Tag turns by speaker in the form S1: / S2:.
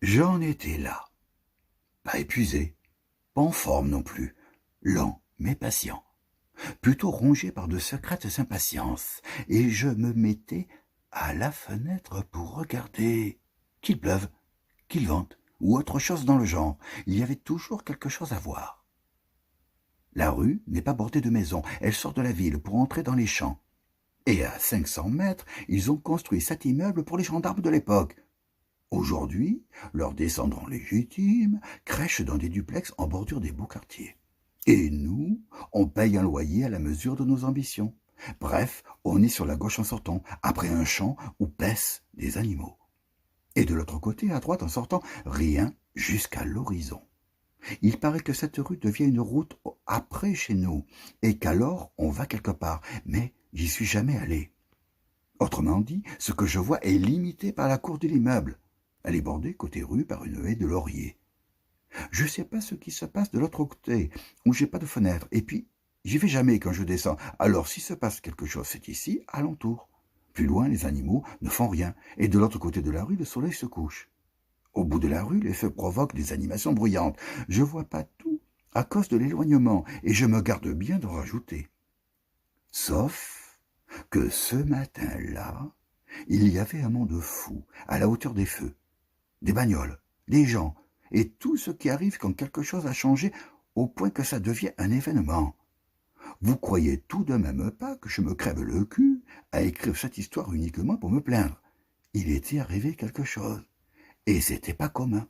S1: J'en étais là, pas épuisé, pas en forme non plus, lent mais patient, plutôt rongé par de secrètes impatiences, et je me mettais à la fenêtre pour regarder. Qu'il pleuve, qu'il vente, ou autre chose dans le genre, il y avait toujours quelque chose à voir. La rue n'est pas bordée de maisons, elle sort de la ville pour entrer dans les champs. Et à 500 mètres, ils ont construit cet immeuble pour les gendarmes de l'époque. Aujourd'hui, leurs descendants légitimes crèchent dans des duplex en bordure des beaux quartiers. Et nous, on paye un loyer à la mesure de nos ambitions. Bref, on est sur la gauche en sortant, après un champ où paissent des animaux. Et de l'autre côté, à droite en sortant, rien jusqu'à l'horizon. Il paraît que cette rue devient une route après chez nous, et qu'alors on va quelque part, mais j'y suis jamais allé. Autrement dit, ce que je vois est limité par la cour de l'immeuble. Elle est bordée côté rue par une haie de lauriers. Je sais pas ce qui se passe de l'autre côté, où j'ai pas de fenêtre, et puis j'y vais jamais quand je descends. Alors si se passe quelque chose, c'est ici, alentour. Plus loin, les animaux ne font rien, et de l'autre côté de la rue, le soleil se couche. Au bout de la rue, les feux provoquent des animations bruyantes. Je vois pas tout à cause de l'éloignement, et je me garde bien d'en rajouter. Sauf que ce matin-là, il y avait un monde fou, à la hauteur des feux. Des bagnoles, des gens, et tout ce qui arrive quand quelque chose a changé au point que ça devient un événement. Vous croyez tout de même pas que je me crève le cul à écrire cette histoire uniquement pour me plaindre. Il était arrivé quelque chose, et c'était pas commun.